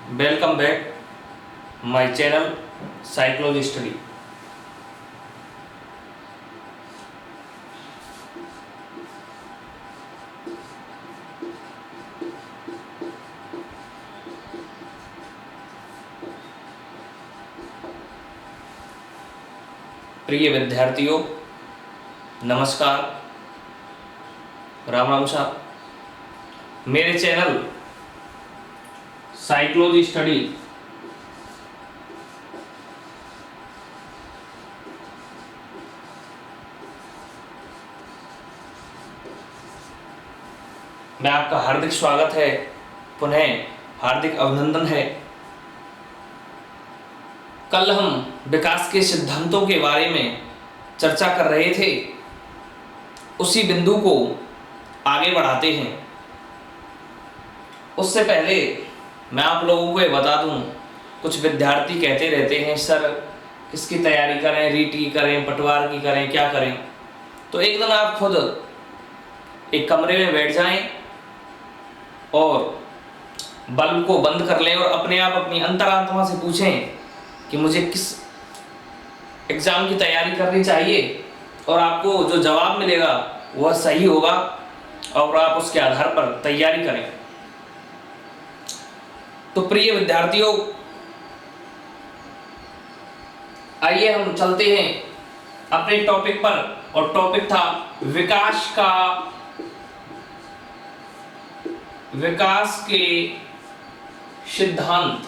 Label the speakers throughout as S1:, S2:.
S1: Welcome back my channel psychology study. प्रिय विद्यार्थियों, नमस्कार, राम राम साहब। मेरे चैनल साइकोलॉजी स्टडी में आपका हार्दिक स्वागत है, पुनः हार्दिक अभिनंदन है। कल हम विकास के सिद्धांतों के बारे में चर्चा कर रहे थे, उसी बिंदु को आगे बढ़ाते हैं। उससे पहले मैं आप लोगों को ये बता दूं, कुछ विद्यार्थी कहते रहते हैं सर किसकी तैयारी करें, रीट की करें, पटवार की करें, क्या करें। तो एक दिन आप खुद एक कमरे में बैठ जाएं और बल्ब को बंद कर लें और अपने आप अपनी अंतरात्मा से पूछें कि मुझे किस एग्ज़ाम की तैयारी करनी चाहिए, और आपको जो जवाब मिलेगा वह सही होगा और आप उसके आधार पर तैयारी करें। तो प्रिय विद्यार्थियों, आइए हम चलते हैं अपने टॉपिक पर, और टॉपिक था विकास के सिद्धांत।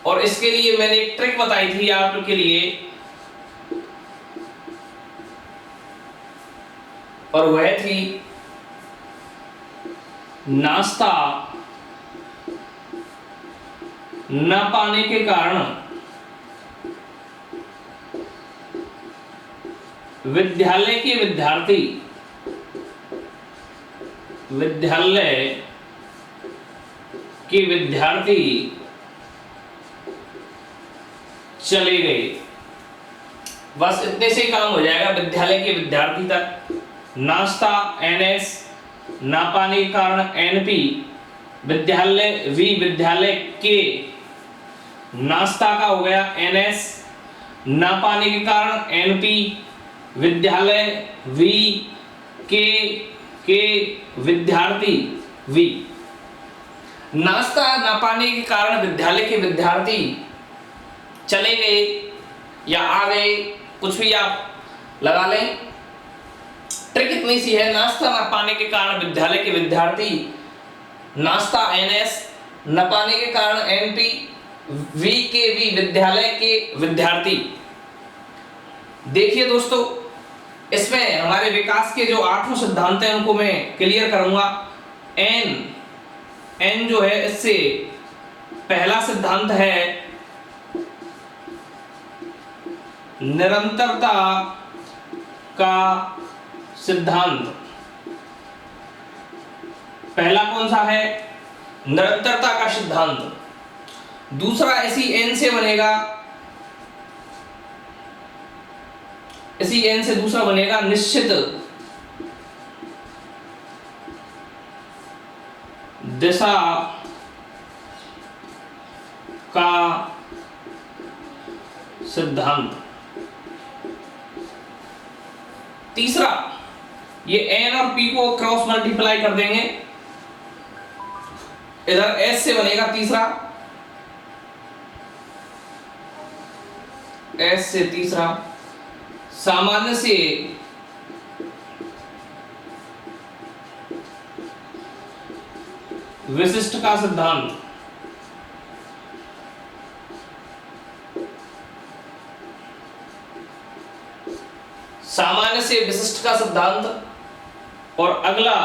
S1: और इसके लिए मैंने एक ट्रिक बताई थी आपके लिए, और वह थी नाश्ता न पाने के कारण विद्यालय के विद्यार्थी चले गए। बस इतने से ही काम हो जाएगा। विद्यालय के विद्यार्थी तक नाश्ता NS, ना पाने के कारण NP, विद्यालय के नाश्ता का हो गया NS, ना पाने के कारण NP, विद्यालय के विद्यार्थी V। नाश्ता ना पाने के कारण विद्यालय के विद्यार्थी चले गए या आ गए, कुछ भी आप लगा लें। ट्रिक इतनी सी है, नाश्ता न पाने के कारण विद्यालय के विद्यार्थी, नाश्ता NS, न पाने के कारण NP, V के V, विद्यालय के विद्यार्थी। देखिए दोस्तों, इसमें हमारे विकास के जो 8 सिद्धांत हैं उनको मैं क्लियर करूंगा। N जो है, इससे पहला सिद्धांत है निरंतरता का सिद्धांत। पहला कौन सा है? निरंतरता का सिद्धांत। दूसरा इसी N से बनेगा, इसी N से दूसरा बनेगा निश्चित दिशा का सिद्धांत। तीसरा, ये N और P को क्रॉस मल्टीप्लाई कर देंगे, इधर S से बनेगा तीसरा, S से तीसरा सामान्य से विशिष्ट का सिद्धांत। सामान्य से विशिष्ट का सिद्धांत। और अगला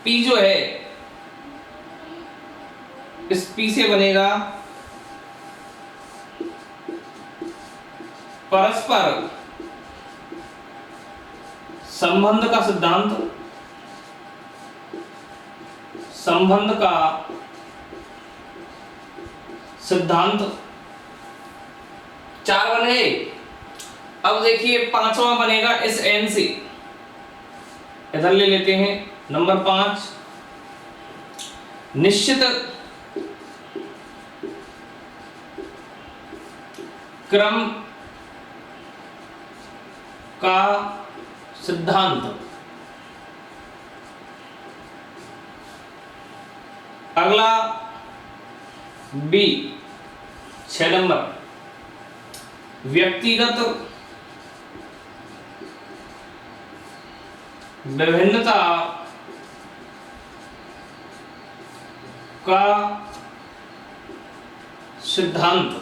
S1: P जो है, इस P से बनेगा परस्पर संबंध का सिद्धांत। संबंध का सिद्धांत 4 बने। अब देखिए 5वां बनेगा इस N से, इधर ले लेते हैं नंबर 5, निश्चित क्रम का सिद्धांत। अगला बी 6 नंबर, व्यक्तिगत विभिन्नता का सिद्धांत।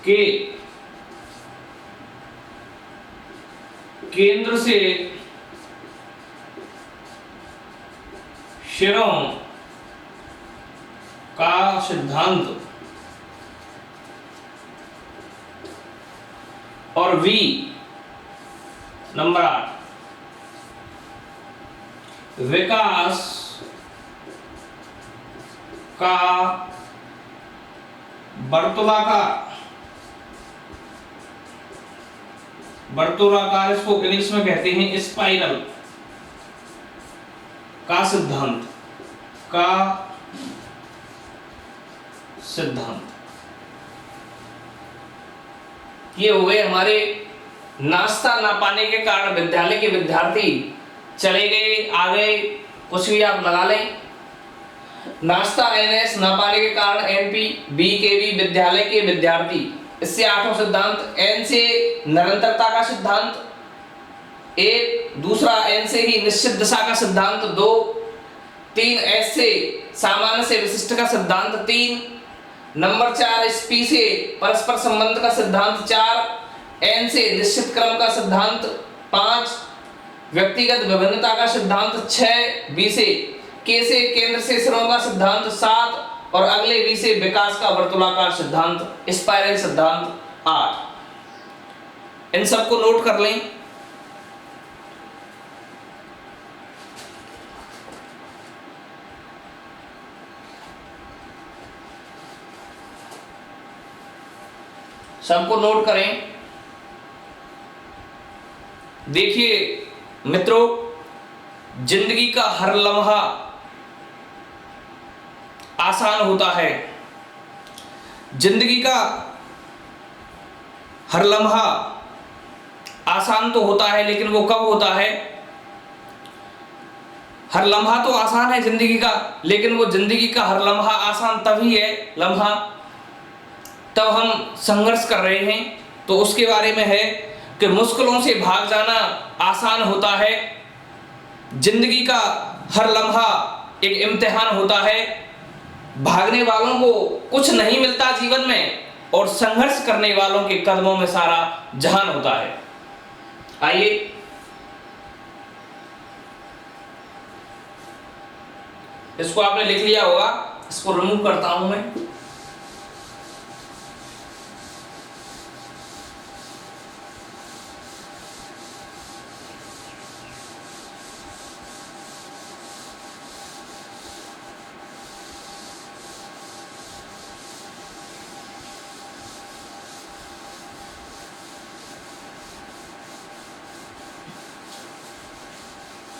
S1: के केंद्र से शिरों का सिद्धांत। और वी नंबर 8, विकास का वर्तुलाकार इसको इंग्लिश में कहते हैं स्पाइरल का सिद्धांत। ये हो गए हमारे नाश्ता ना पाने के कारण विद्यालय के विद्यार्थी चले गए, आ गए, कुछ भी आप लगा लें। नाश्ता एनएस ना पाने के कारण एनपी, बीकेवी विद्यालय के विद्यार्थी। इससे 8वां सिद्धांत, एन से निरंतरता का सिद्धांत 1, दूसरा एन से ही निश्चित दिशा का सिद्धांत 2, 3 एस से सामान्य से विशिष्ट का सिद्धांत 3, नंबर 4 एसपी से परस्पर संबंध का सिद्धांत 4, एन से निश्चित क्रम का सिद्धांत 5, व्यक्तिगत विभिन्नता का सिद्धांत 6, बी से के से केंद्र से सिरों का सिद्धांत 7 और अगले बी से विकास का वर्तुलाकार सिद्धांत, स्पाइरल सिद्धांत 8। इन सबको नोट कर लें। सबको नोट करें। देखिए मित्रों, जिंदगी का हर लम्हा आसान होता है। जिंदगी का हर लम्हा आसान तो होता है, लेकिन वो कब होता है? हर लम्हा तो आसान है जिंदगी का, लेकिन वो जिंदगी का हर लम्हा आसान तभी है लम्हा तब हम संघर्ष कर रहे हैं। तो उसके बारे में है कि मुश्किलों से भाग जाना आसान होता है। जिंदगी का हर लम्हा एक इम्तिहान होता है। भागने वालों को कुछ नहीं मिलता जीवन में, और संघर्ष करने वालों के कदमों में सारा जहान होता है। आइए इसको आपने लिख लिया होगा, इसको रिमूव करता हूं मैं।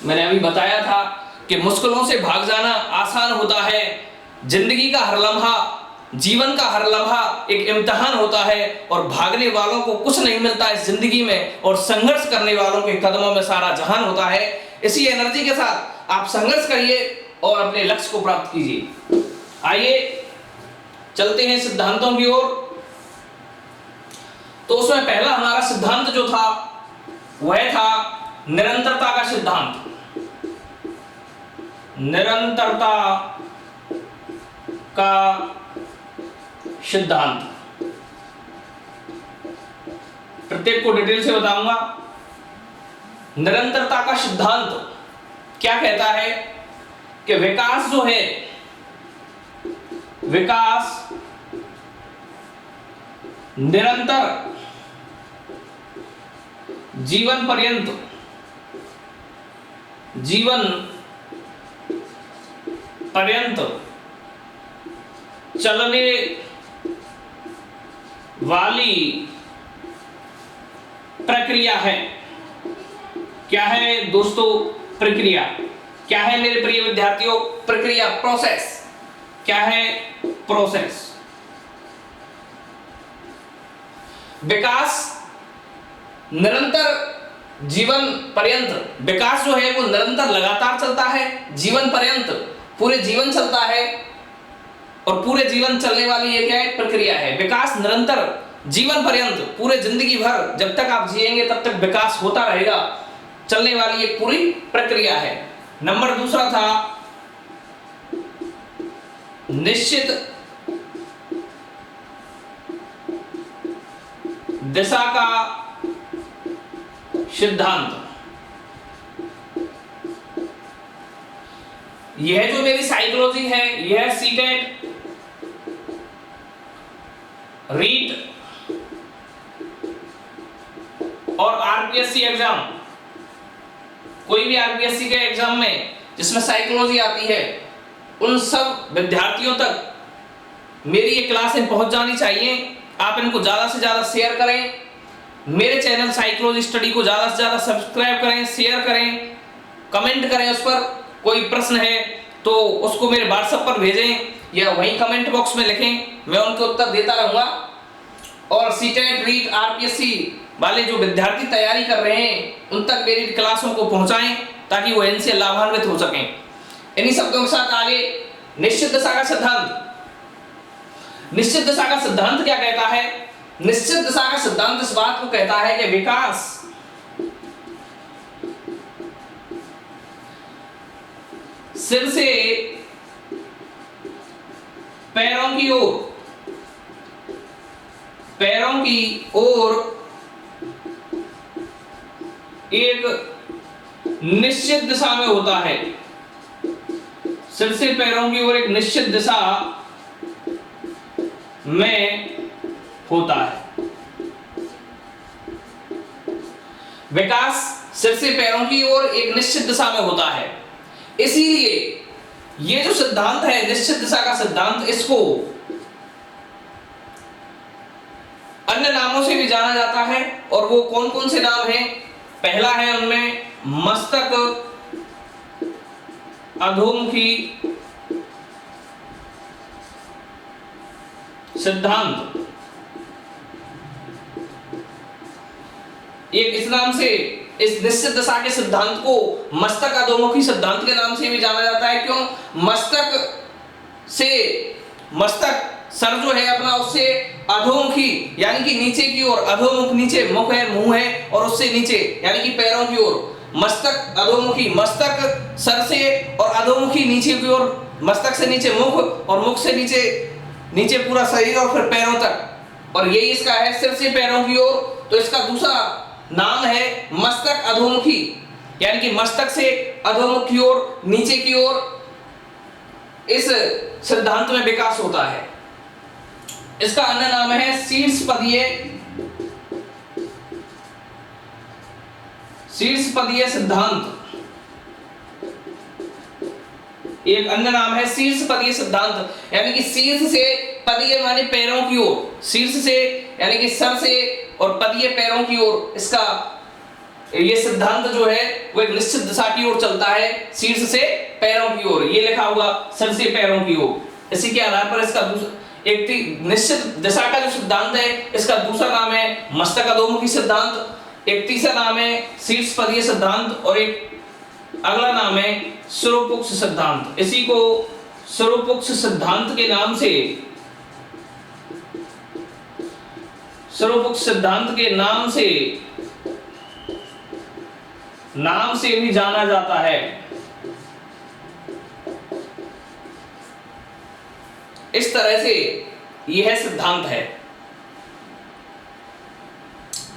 S1: मैंने अभी बताया था कि मुश्किलों से भाग जाना आसान होता है। जिंदगी का हर लम्हा, जीवन का हर लम्हा एक इम्तिहान होता है, और भागने वालों को कुछ नहीं मिलता इस जिंदगी में, और संघर्ष करने वालों के कदमों में सारा जहान होता है। इसी एनर्जी के साथ आप संघर्ष करिए और अपने लक्ष्य को प्राप्त कीजिए। आइए चलते हैं सिद्धांतों की ओर। तो उसमें पहला हमारा सिद्धांत जो था वह था निरंतरता का सिद्धांत। निरंतरता का सिद्धांत प्रत्येक को डिटेल से बताऊंगा। निरंतरता का सिद्धांत क्या कहता है कि विकास जो है, विकास निरंतर जीवन पर्यंत, जीवन पर्यंत चलने वाली प्रक्रिया है। क्या है दोस्तों? प्रक्रिया। क्या है मेरे प्रिय विद्यार्थियों? प्रक्रिया, प्रोसेस। क्या है? प्रोसेस। विकास निरंतर जीवन पर्यंत, विकास जो है वो निरंतर लगातार चलता है, जीवन पर्यंत, पूरे जीवन चलता है, और पूरे जीवन चलने वाली ये क्या है? प्रक्रिया है। विकास निरंतर जीवन पर्यंत, पूरे जिंदगी भर जब तक आप जिएंगे तब तक विकास होता रहेगा, चलने वाली एक पूरी प्रक्रिया है। नंबर दूसरा था निश्चित दिशा का सिद्धांत। यह जो मेरी साइकोलॉजी है, यह सीटेट, रीट और आरपीएससी एग्जाम, कोई भी आरपीएससी के एग्जाम में जिसमें साइकोलॉजी आती है, उन सब विद्यार्थियों तक मेरी ये क्लासें पहुंच जानी चाहिए। आप इनको ज्यादा से ज्यादा शेयर करें, मेरे चैनल साइकोलॉजी स्टडी को ज्यादा से ज्यादा सब्सक्राइब करें, शेयर करें, कमेंट करें। उस पर कोई प्रश्न है तो उसको मेरे व्हाट्सएप पर भेजें या वहीं कमेंट बॉक्स में लिखें, मैं उनके उत्तर देता रहूंगा। और सीटेट, रीट, आरपीएससी वाले जो विद्यार्थी तैयारी कर रहे हैं उन तक मेरी क्लासों को पहुंचाएं ताकि वो इनसे लाभान्वित हो सकें। इन्हीं शब्दों के साथ आगे निश्चित दिशा का सिद्धांत। निश्चित दिशा का सिद्धांत क्या कहता है? निश्चित दिशा का सिद्धांत इस बात को कहता है कि विकास सिर से पैरों की ओर एक निश्चित दिशा में होता है। सिर से पैरों की ओर एक निश्चित दिशा में होता है। विकास सिर से पैरों की ओर एक निश्चित दिशा में होता है। इसीलिए ये जो सिद्धांत है निश्चित दिशा का सिद्धांत, इसको अन्य नामों से भी जाना जाता है। और वो कौन कौन से नाम हैं? पहला है उनमें मस्तक अधोमुखी सिद्धांत। एक इस नाम से, इस निश्चित दिशा के सिद्धांत को मस्तक अधोमुखी सिद्धांत के नाम से भी जाना जाता है। क्यों? मस्तक सर जो है अपना, उससे अधोमुखी यानी कि नीचे की ओर, अधोमुख नीचे, मुख है, मुंह है, और उससे नीचे यानी कि पैरों की ओर। मस्तक अधोमुखी, मस्तक सर से और अधोमुखी नीचे की ओर, मस्तक से नीचे मुख और मुख से नीचे पूरा शरीर और फिर पैरों तक। और यही इसका है सिर से पैरों की ओर। तो इसका दूसरा नाम है मस्तक अधोमुखी, यानी कि मस्तक से अधोमुख की ओर, नीचे की ओर इस सिद्धांत में विकास होता है। इसका अन्य नाम है शीर्षपदीय सिद्धांत। एक अन्य नाम है शीर्षपदीय सिद्धांत, यानी कि शीर्ष से पदीय माने पैरों की ओर, शीर्ष से यानी कि सर से और पदीय पैरों की ओर, इसका ये सिद्धांत जो है वो एक निश्चित दिशा की ओर चलता है, शीर्ष से पैरों की ओर। ये लिखा होगा सर से पैरों की ओर। इसी के आधार पर इसका एक निश्चित दिशा का जो सिद्धांत है, इसका दूसरा नाम है मस्तक अधोमुखी सिद्धांत, एक तीसरा नाम है शीर्षपदीय सिद्धांत, और एक अगला नाम है स्वरूपोक्त सिद्धांत। इसी को स्वरूपोक्त सिद्धांत के नाम से, स्वरूपोक्त सिद्धांत के नाम से भी जाना जाता है। इस तरह से यह सिद्धांत है।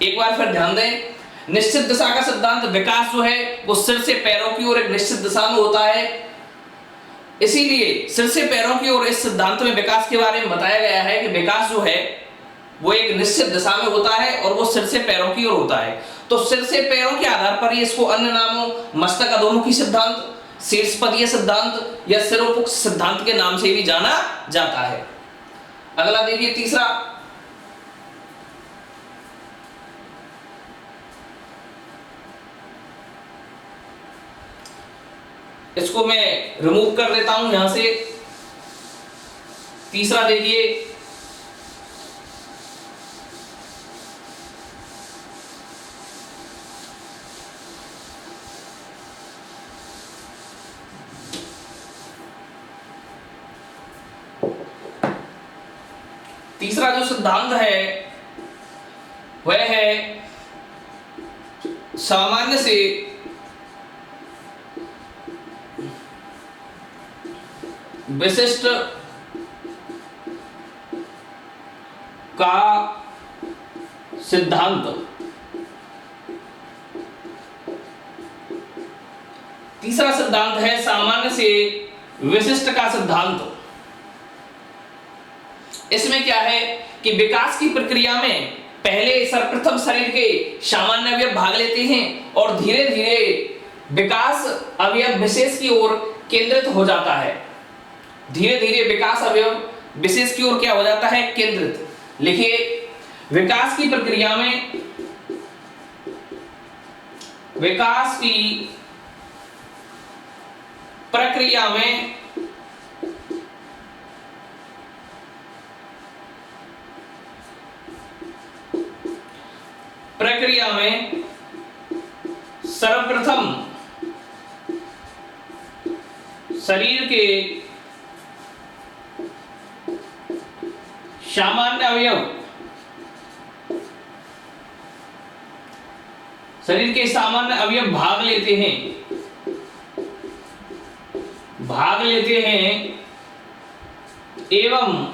S1: एक बार फिर ध्यान दें, निश्चित दिशा का सिद्धांत, विकास जो है वो सिर से पैरों की ओर एक निश्चित दिशा में होता है। इसीलिए सिर से पैरों की ओर इस सिद्धांत में विकास के बारे में बताया गया है कि विकास जो है वो एक निश्चित दिशा में होता है और वो सिर से पैरों की ओर होता है। तो सिर से पैरों के आधार पर इसको अन्य नामों मस्तक अधोमुखी सिद्धांत, शीर्षपदीय सिद्धांत या सिरोपोक्त सिद्धांत के नाम से भी जाना जाता है। अगला देखिए तीसरा, इसको मैं रिमूव कर देता हूं यहां से। तीसरा देखिए, तीसरा जो सिद्धांत है वह है सामान्य से विशिष्ट का सिद्धांत। तीसरा सिद्धांत है सामान्य से विशिष्ट का सिद्धांत। इसमें क्या है कि विकास की प्रक्रिया में पहले सर्वप्रथम शरीर के सामान्य अवयव भाग लेते हैं और धीरे धीरे विकास अवयव विशेष की ओर केंद्रित हो जाता है। धीरे धीरे विकास अवयव विशेष की ओर क्या हो जाता है? केंद्रित। लिखिए, विकास की प्रक्रिया में विकास की प्रक्रिया में सर्वप्रथम शरीर के सामान्य अवयव भाग लेते हैं एवं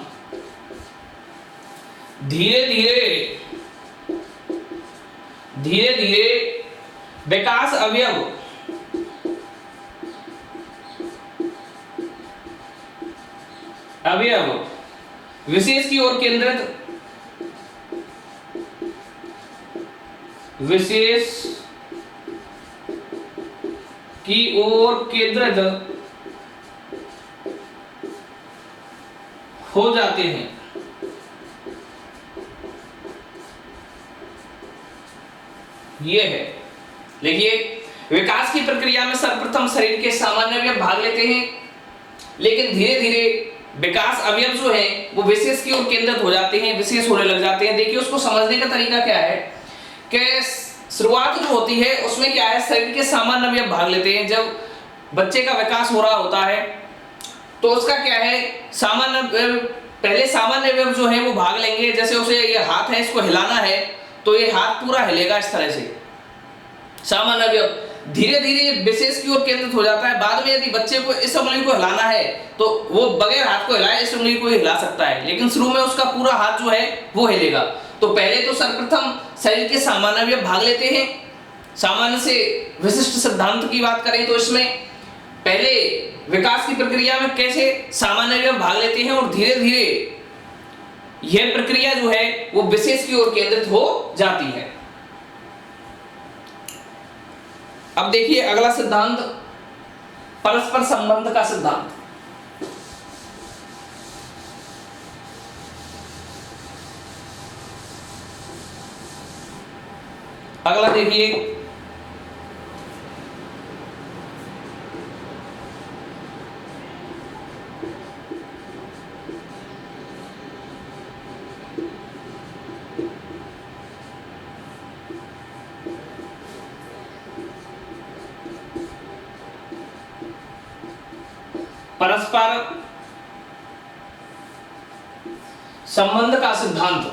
S1: धीरे धीरे विकास अवयव विशेष की ओर केंद्रित हो जाते हैं। ये है, देखिए, विकास की प्रक्रिया में सर्वप्रथम शरीर के सामान्य अवयव भाग लेते हैं, लेकिन धीरे धीरे विकास अवयव जो है वो विशेष की ओर केंद्रित हो जाते हैं, विशेष होने लग जाते हैं। देखिए, उसको समझने का तरीका क्या है कि शुरुआत जो होती है उसमें क्या है, शरीर के सामान्य अवयव भाग लेते हैं। जब बच्चे का विकास हो रहा होता है तो उसका क्या है, पहले सामान्य अवयव जो है वो भाग लेंगे। जैसे उसे ये हाथ है, इसको हिलाना है तो ये हाथ पूरा हिलेगा इस तरह से। सामान्य अवयव धीरे धीरे विशेष की ओर केंद्रित हो जाता है। बाद में यदि बच्चे को इस उंगली को हिलाना है तो वो बगैर हाथ को हिलाए इस उंगली को हिला सकता है, लेकिन शुरू में उसका पूरा हाथ जो है वो हिलेगा। तो पहले तो सर्वप्रथम शरीर के सामान्य अवयव भाग लेते हैं। सामान्य से विशिष्ट सिद्धांत की बात करें तो इसमें पहले विकास की प्रक्रिया में कैसे सामान्य अवयव भाग लेते हैं और धीरे धीरे यह प्रक्रिया जो है वो विशेष की ओर केंद्रित हो जाती है। अब देखिए अगला सिद्धांत, परस्पर संबंध का सिद्धांत। अगला देखिए, परस्पर संबंध का सिद्धांत।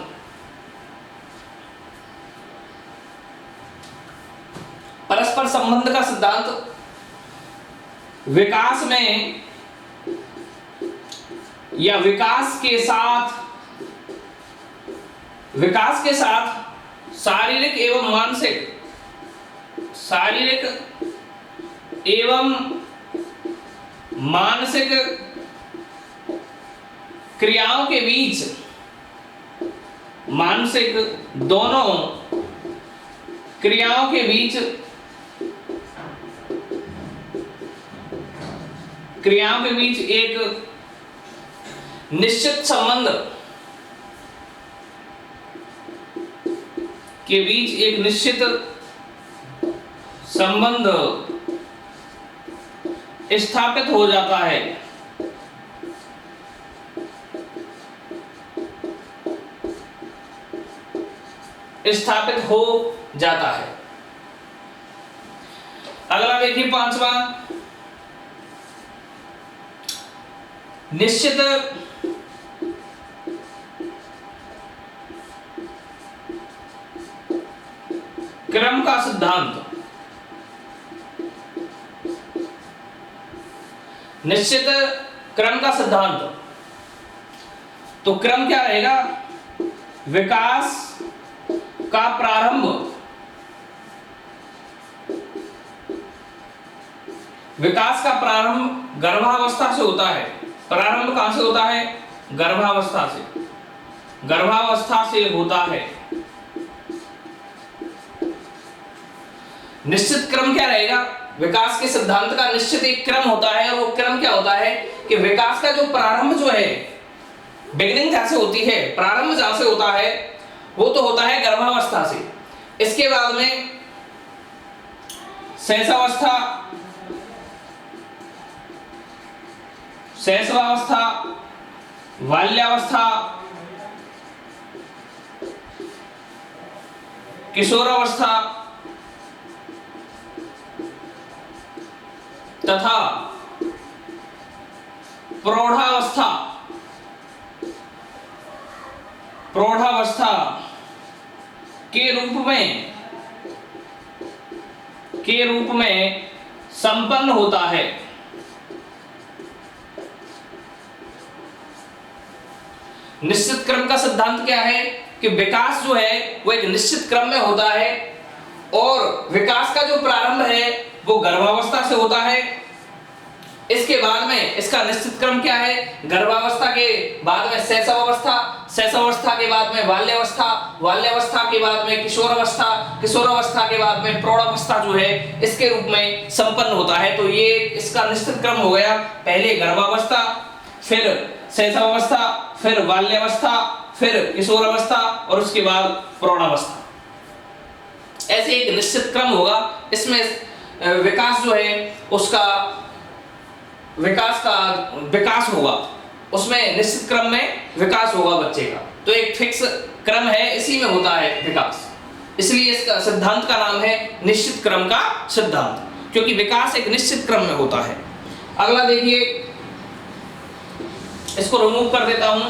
S1: परस्पर संबंध का सिद्धांत विकास में या विकास के साथ शारीरिक एवं मानसिक क्रियाओं के बीच, दोनों क्रियाओं के बीच एक निश्चित संबंध स्थापित हो जाता है। स्थापित हो जाता है। अगला देखिए 5वां, निश्चित क्रम का सिद्धांत। निश्चित क्रम का सिद्धांत, तो क्रम क्या रहेगा? विकास का प्रारंभ, विकास का प्रारंभ गर्भावस्था से होता है। प्रारंभ कहां से होता है? गर्भावस्था से। गर्भावस्था से होता है। निश्चित क्रम क्या रहेगा? विकास के सिद्धांत का निश्चित एक क्रम होता है, और वो क्रम क्या होता है कि विकास का जो प्रारंभ जो है, बिगिनिंग जहां से होती है, प्रारंभ जहां से होता है, वो तो होता है गर्भावस्था से। इसके बाद में शैशवावस्था, शैशवावस्था, बाल्यावस्था, किशोरावस्था तथा प्रौढ़ावस्था। प्रौढ़ावस्था के रूप में संपन्न होता है। निश्चित क्रम का सिद्धांत क्या है कि विकास जो है वो एक निश्चित क्रम में होता है, और विकास का जो प्रारंभ है वो गर्भावस्था से होता है। इसके बाद में इसका निश्चित क्रम क्या है? गर्भावस्था के बाद में शैशवावस्था, शैशवावस्था के बाद में बाल्यावस्था, बाल्यावस्था के बाद में किशोरावस्था, किशोरावस्था के बाद में प्रौढ़ावस्था जो है इसके रूप में संपन्न होता है। तो ये इसका निश्चित क्रम हो गया। पहले गर्भावस्था, फिर शैशवावस्था, फिर बाल्यावस्था, फिर किशोरावस्था, और उसके बाद प्रौढ़ावस्था। ऐसे एक निश्चित क्रम होगा। इसमें विकास जो है उसका विकास होगा, उसमें निश्चित क्रम में विकास होगा बच्चे का। तो एक फिक्स क्रम है, इसी में होता है विकास, इसलिए इसका सिद्धांत का नाम है निश्चित क्रम का सिद्धांत, क्योंकि विकास एक निश्चित क्रम में होता है। अगला देखिए, इसको रिमूव कर देता हूं।